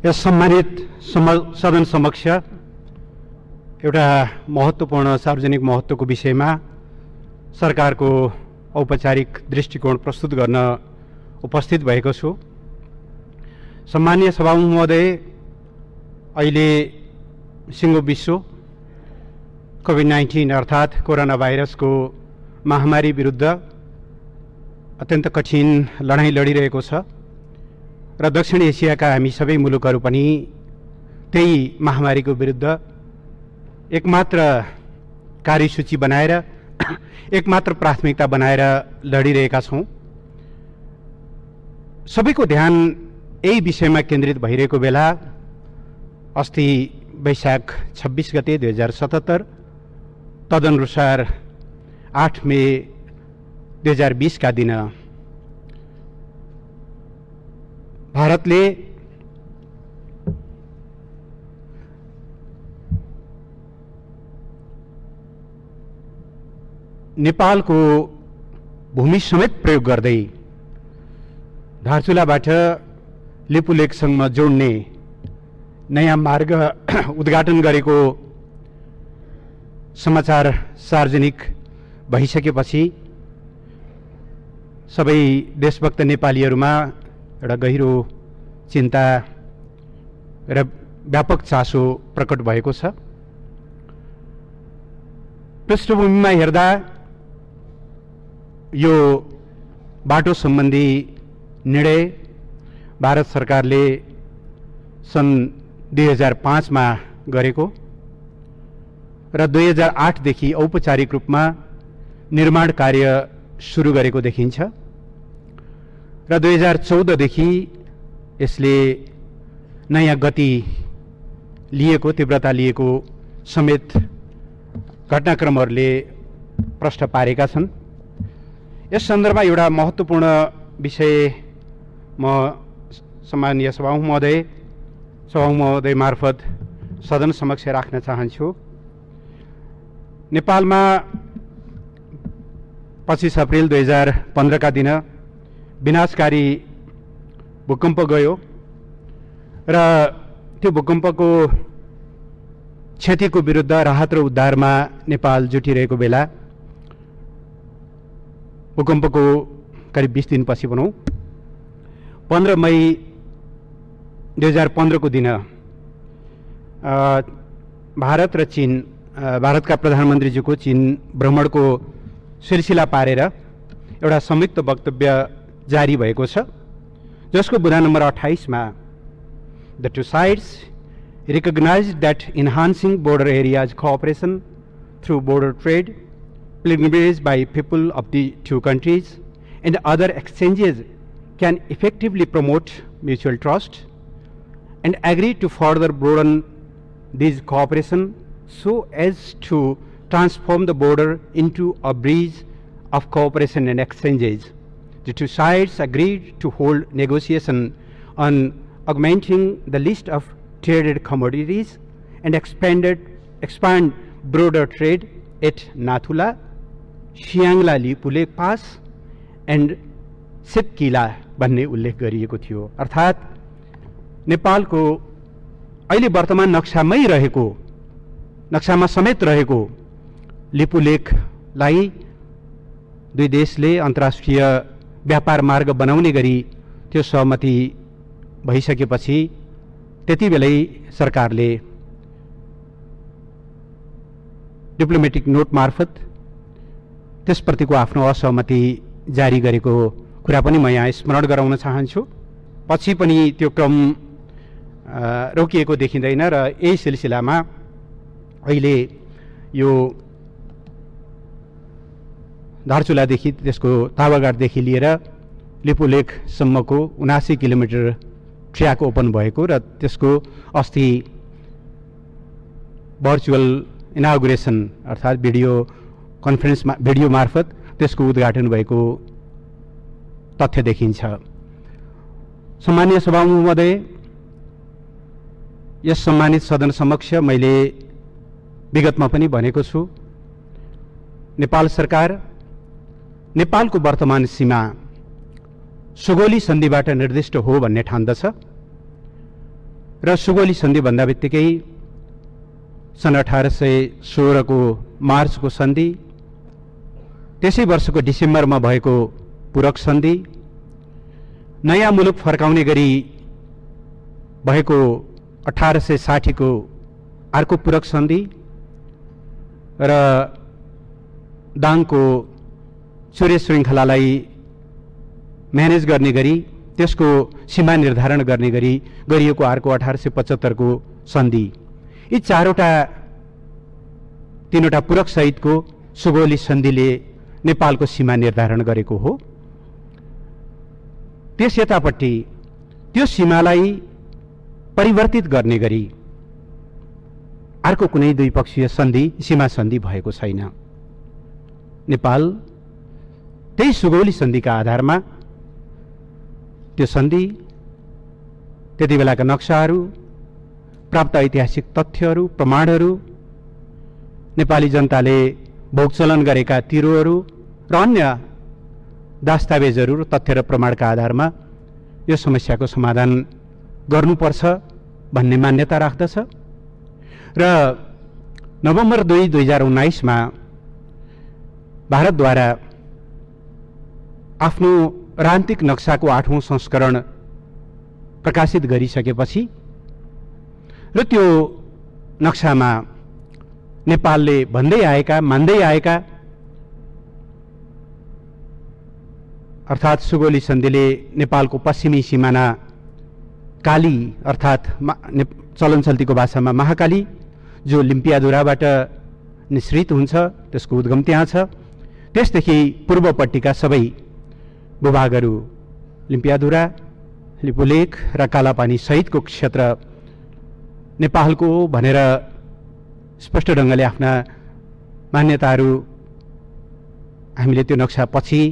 यस सम्मानित सदन समक्ष एउटा महत्त्वपूर्ण सार्वजनिक महत्त्वको विषयमा सरकारको औपचारिक दृष्टिकोण प्रस्तुत गर्न उपस्थित भएको छु। सम्मानीय सभामुख महोदय, अहिले सिङ्गो विश्व कोभिड-19 अर्थात् कोरोना भाइरसको महामारी विरुद्ध अत्यन्त कठिन लडाईँ लडिरहेको छ र दक्षिण एसियाका हामी सबै मुलुकहरू पनि त्यही महामारीको विरुद्ध एकमात्र कार्यसूची बनाएर एकमात्र प्राथमिकता बनाएर लडिरहेका छौँ। सबैको ध्यान यही विषयमा केन्द्रित भइरहेको बेला अस्ति वैशाख 26 गते 2077 तदनुसार 8 मे 2020 का दिन भारतले नेपालको भूमि समेत प्रयोग गर्दै धारचुलाबाट लिपुलेकसम्म जोड्ने नयाँ मार्ग उद्घाटन गरेको समाचार सार्वजनिक भइसकेपछि सबै देशभक्त नेपालीहरूमा एउटा गहिरो चिन्ता र व्यापक चासो प्रकट भएको छ। पृष्ठभूमिमा हेर्दा यो बाटो सम्बन्धी निर्णय भारत सरकारले सन् 2005 मा गरेको र 2008 देखि औपचारिक रूपमा निर्माण कार्य सुरु गरेको देखिन्छ र 2014 देखि यसले नयाँ गति लिएको, तीव्रता लिएको समेत घटनाक्रमहरूले प्रश्न पारेका छन्। यस सन्दर्भमा एउटा महत्त्वपूर्ण विषय म सम्मानीय सभामुख महोदय मार्फत सदन समक्ष राख्न चाहन्छु। नेपालमा 25 अप्रिल 2015 का दिन विनाशकारी भूकम्प गयो र त्यो भूकम्पको क्षतिको विरुद्ध राहत र उद्धारमा नेपाल जुटिरहेको बेला भूकम्पको करिब 20 दिनपछि भनौँ 15 मई 2015 को दिन भारत र चीन, भारतका प्रधानमन्त्रीज्यूको चीन भ्रमणको सिलसिला पारेर एउटा संयुक्त वक्तव्य जारी भएको छ, जसको बुँदा नम्बर 28 मा The two sides recognized that enhancing border areas cooperation through border trade, pilgrimage by people of the two countries and other exchanges can effectively promote mutual trust and agree to further broaden this cooperation so as to transform the border into a bridge of cooperation and exchanges. The two sides agreed to hold negotiation on augmenting the list of traded commodities and expand broader trade at Nathula, Siangla Lipulek Pass and Sitkila भन्ने उल्लेख गरिएको थियो। अर्थात् नेपालको अहिले वर्तमान नक्सामा समेत रहेको लिपुलेखलाई दुई देशले अन्तर्राष्ट्रिय व्यापार मार्ग बनाउने गरी त्यो सहमति भइसकेपछि त्यति बेलै सरकारले डिप्लोमेटिक नोट मार्फत त्यसप्रतिको आफ्नो असहमति जारी गरेको कुरा पनि म यहाँ स्मरण गराउन चाहन्छु। पछि पनि त्यो क्रम रोकिएको देखिँदैन र यही सिलसिलामा अहिले यो धारचुलादेखि त्यसको तावागाडदेखि लिएर लिपुलेखसम्मको 79 किलोमिटर ट्र्याक ओपन भएको र त्यसको अस्ति भर्चुअल इनागुरेसन अर्थात् भिडियो मार्फत त्यसको उद्घाटन भएको तथ्य देखिन्छ। सम्मानीय सभामुख महोदय, यस सम्मानित सदन समक्ष मैले विगतमा पनि भनेको छु, नेपाल सरकार नेपालको वर्तमान सीमा सुगौली सन्धिबाट निर्दिष्ट हो भन्ने ठान्दछ र सुगौली सन्धि भन्दा बित्तिकै सन् 1816 को मार्चको सन्धि, त्यसै वर्षको डिसेम्बरमा भएको पूरक सन्धि, नयाँ मुलुक फर्काउने गरी भएको 1860 को अर्को पूरक सन्धि र दाङको सूर्य श्रृङ्खलालाई म्यानेज गर्ने गरी त्यसको सीमा निर्धारण गर्ने गरी गरिएको अर्को 1875 को सन्धि। यी तीनवटा पूरक सहितको सुगौली सन्धिले नेपालको सीमा निर्धारण गरेको हो। त्यस यतापट्टि त्यो सीमालाई परिवर्तित गर्ने गरी अर्को कुनै द्विपक्षीय सन्धि, सीमा सन्धि भएको छैन। नेपाल त्यही सुगौली सन्धिका आधारमा त्यो सन्धि, त्यति बेलाका नक्साहरू, प्राप्त ऐतिहासिक तथ्यहरू, प्रमाणहरू, नेपाली जनताले भोगचलन गरेका तिरोहरू र अन्य दस्तावेजहरू र तथ्य र प्रमाणका आधारमा यो समस्याको समाधान गर्नुपर्छ भन्ने मान्यता राख्दछ र नोभेम्बर 2, 2019 मा भारतद्वारा आफ्नो राजनीतिक नक्साको 8औं संस्करण प्रकाशित गरिसकेपछि र त्यो नक्सामा नेपालले भन्दै आएका, मान्दै आएका, अर्थात् सुगौली सन्धिले नेपालको पश्चिमी सिमाना काली अर्थात् चलन चल्तीको भाषामा महाकाली, जो लिम्पियाधुराबाट निश्रित हुन्छ, त्यसको उद्गम त्यहाँ छ, त्यसदेखि पूर्वपट्टिका सबै भूभागहरू लिम्पियाधुरा, लिपुलेख र कालापानी सहितको क्षेत्र नेपालको भनेर स्पष्ट ढङ्गले आफ्ना मान्यताहरू हामीले त्यो नक्सा पछि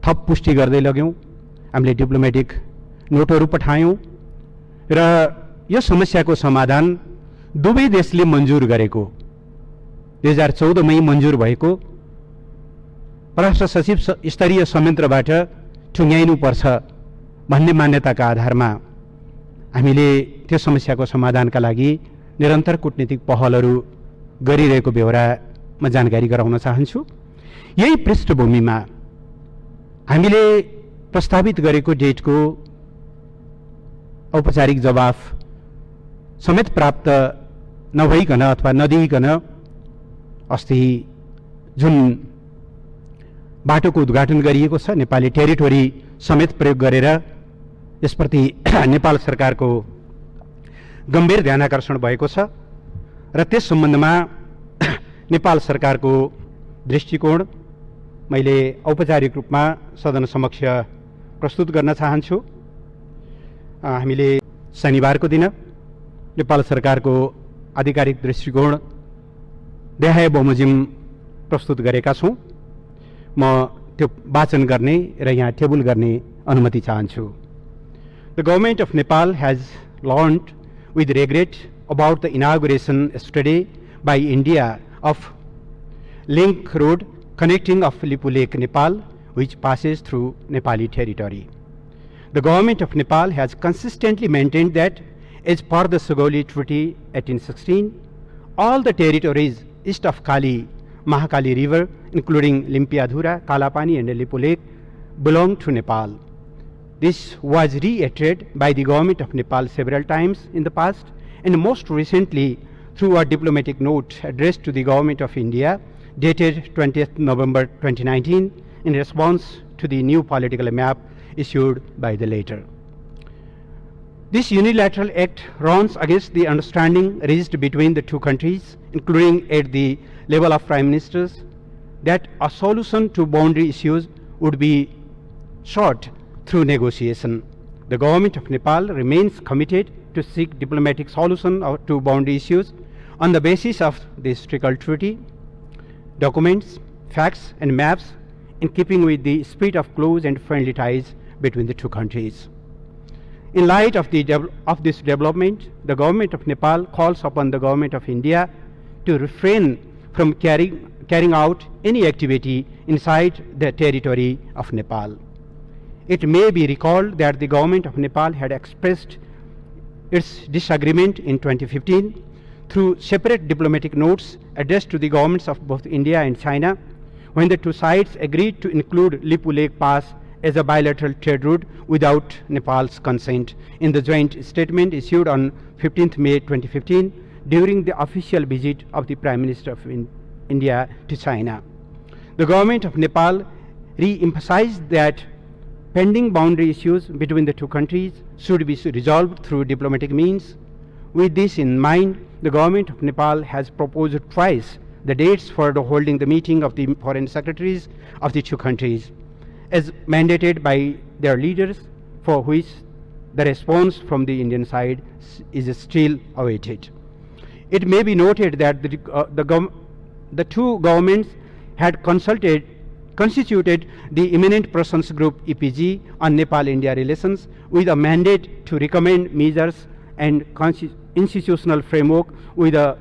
थप पुष्टि गर्दै लग्यौँ। हामीले डिप्लोमेटिक नोटहरू पठायौँ र यो समस्याको समाधान दुवै देशले मन्जुर गरेको 2014 मै मन्जुर भएको परराष्ट्र सचिव स्तरीय संयन्त्रबाट ठुङ्ग्याइनुपर्छ भन्ने मान्यताका आधारमा हामीले त्यो समस्याको समाधानका लागि निरन्तर कूटनीतिक पहलहरू गरिरहेको बेहोरामा जानकारी गराउन चाहन्छु। यही पृष्ठभूमिमा हामीले प्रस्तावित गरेको डेटको औपचारिक जवाफ समेत प्राप्त नभइकन अथवा नदिइकन अस्ति जुन बाटोको उद्घाटन गरिएको छ, नेपाली टेरिटोरी समेत प्रयोग गरेर यसप्रति नेपाल सरकारको गम्भीर ध्यानाकर्षण भएको छ र त्यस सम्बन्धमा नेपाल सरकारको दृष्टिकोण मैले औपचारिक रूपमा सदन समक्ष प्रस्तुत गर्न चाहन्छु। हामीले शनिबारको दिन नेपाल सरकारको आधिकारिक दृष्टिकोण देहाय बमोजिम प्रस्तुत गरेका छौँ। म त्यो वाचन गर्ने र यहाँ टेबल गर्ने अनुमति चाहन्छु। The government of Nepal has learned with regret about the inauguration yesterday by India of link road connecting of Lipu Lake, Nepal, which passes through Nepali territory. The government of Nepal has consistently maintained that, as per the Sugauli Treaty 1816, all the territories east of Kali, Mahakali River, including Limpiadhura, Kalapani and Lipu Lake, belong to Nepal. This was reiterated by the government of Nepal several times in the past, and most recently through a diplomatic note addressed to the government of India dated 20th November 2019 in response to the new political map issued by the latter. This unilateral act runs against the understanding reached between the two countries, including at the level of prime ministers, that a solution to boundary issues would be sought through negotiation. The government of Nepal remains committed to seek diplomatic solution to boundary issues on the basis of the historical treaty, documents, facts and maps, in keeping with the spirit of close and friendly ties between the two countries. In light of this development, the government of Nepal calls upon the government of India to refrain from carrying out any activity inside the territory of Nepal. It may be recalled that the government of Nepal had expressed its disagreement in 2015 through separate diplomatic notes addressed to the governments of both India and China, when the two sides agreed to include Lipu Lake Pass as a bilateral trade route without Nepal's consent in the joint statement issued on 15th May 2015 during the official visit of the Prime Minister of India to China. The government of Nepal re-emphasized that pending boundary issues between the two countries should be resolved through diplomatic means. With this in mind, the government of Nepal has proposed twice the dates for holding the meeting of the foreign secretaries of the two countries, as mandated by their leaders, for which the response from the Indian side is still awaited. It may be noted that the two governments had constituted the Eminent Persons Group EPG on Nepal-India relations with a mandate to recommend measures and institutional framework with a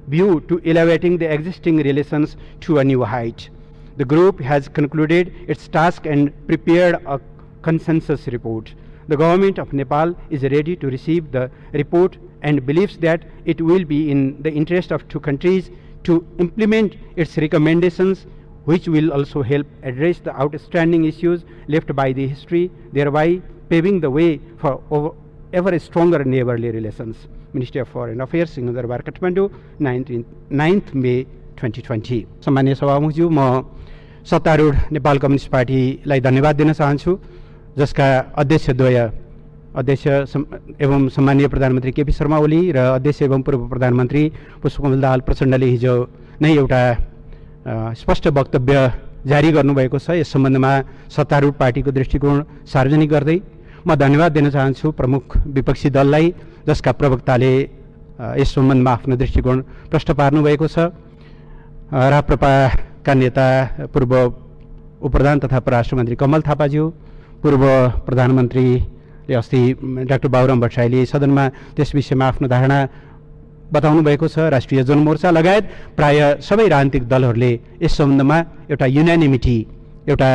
view to elevating the existing relations to a new height. The group has concluded its task and prepared a consensus report. The government of Nepal is ready to receive the report and believes that it will be in the interest of two countries to implement its recommendations, which will also help address the outstanding issues left by the history, thereby paving the way for ever stronger neighborly relations. Ministry of Foreign Affairs, Singhdurbar, Kathmandu, 9th May 2020. सम्मानीय सभामुखज्यू, म सत्तारूढ Nepal communist पार्टीलाई धन्यवाद दिन चाहन्छु, जसका अध्यक्ष एवं सम्मानीय प्रधानमन्त्री केपी शर्मा ओली र अध्यक्ष एवं पूर्व प्रधानमन्त्री पुष्पकमल दाहाल प्रचण्डले हिजो नै एउटा स्पष्ट वक्तव्य जारी गर्नुभएको छ। यस सम्बन्धमा सत्तारूढ पार्टीको दृष्टिकोण सार्वजनिक गर्दै म धन्यवाद दिन चाहन्छु प्रमुख विपक्षी दललाई, जसका प्रवक्ताले यस सम्बन्धमा आफ्नो दृष्टिकोण प्रष्ट पार्नु भएको छ। राप्रपाका नेता पूर्व उपप्रधान तथा परराष्ट्र मन्त्री कमल थापाज्यू, पूर्व प्रधानमन्त्रीले अस्ति डाक्टर बाबुराम भट्टराईले सदनमा त्यस विषयमा आफ्नो धारणा बताउनु भएको छ। राष्ट्रिय जनमोर्चा लगायत प्राय सबै राजनीतिक दलहरूले यस सम्बन्धमा एउटा युनानिमिटी, एउटा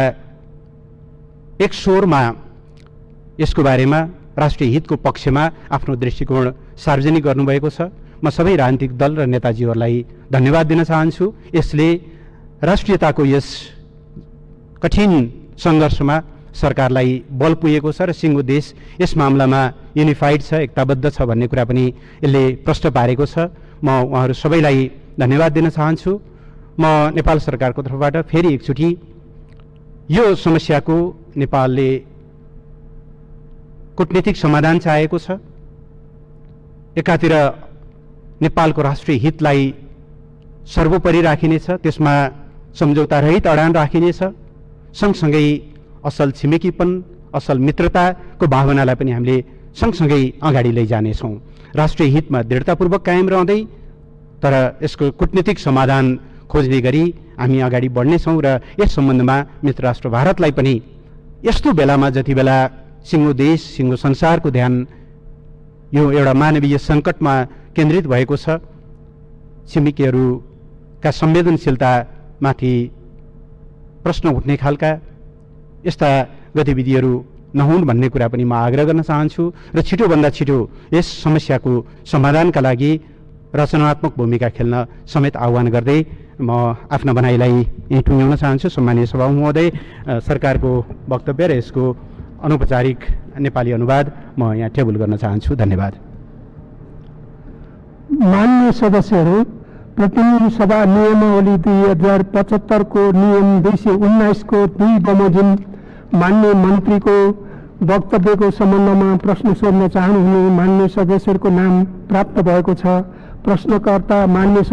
एक स्वरमा यसको बारेमा राष्ट्रिय हितको पक्षमा आफ्नो दृष्टिकोण सार्वजनिक गर्नुभएको छ। म सबै राजनीतिक दल र नेताजीहरूलाई धन्यवाद दिन चाहन्छु। यसले राष्ट्रियताको यस कठिन सङ्घर्षमा सरकारलाई बल पुगेको छ र सिङ्गो देश यस मामलामा युनिफाइड छ, एकताबद्ध छ भन्ने कुरा पनि यसले प्रष्ट पारेको छ। म उहाँहरू सबैलाई धन्यवाद दिन चाहन्छु। म नेपाल सरकारको तर्फबाट फेरि एकचोटि यो समस्याको नेपालले कूटनीतिक समाधान चाहेको छ। एकातिर नेपालको राष्ट्रिय हितलाई सर्वोपरि राखिनेछ, त्यसमा सम्झौता रहित अडान राखिनेछ, सँगसँगै असल छिमेकीपन, असल मित्रताको भावनालाई पनि हामीले सँगसँगै अगाडि लैजानेछौँ। राष्ट्रिय हितमा दृढतापूर्वक कायम रहँदै तर यसको कूटनीतिक समाधान खोज्ने गरी हामी अगाडि बढ्नेछौँ र यस सम्बन्धमा मित्र राष्ट्र भारतलाई पनि यस्तो बेलामा, जति बेला सिङ्गो देश, सिङ्गो संसारको ध्यान यो एउटा मानवीय सङ्कटमा केन्द्रित भएको छ, छिमेकीहरूका संवेदनशीलतामाथि प्रश्न उठ्ने खालका यस्ता गतिविधिहरू नहुन् भन्ने कुरा पनि म आग्रह गर्न चाहन्छु र छिटोभन्दा छिटो यस समस्याको समाधानका लागि रचनात्मक भूमिका खेल्न समेत आह्वान गर्दै म आफ्ना भनाइलाई यहीँ टुङ्ग्याउन चाहन्छु। सम्मानीय सभामुख महोदय, सरकारको वक्तव्य र यसको अनौपचारिक नेपाली अनुवाद म यहाँ टेबल गर्न चाहन्छु। धन्यवाद। मान्य सदस्यहरू, प्रतिनिधि सभा नियमावली 2075 को नियम 219 को 2 बमोजिम मान्य मन्त्रीको वक्तव्यको सम्बन्धमा प्रश्न सोध्न चाहनुहुने मान्य सदस्यहरूको नाम प्राप्त भएको छ। प्रश्नकर्ता मान्य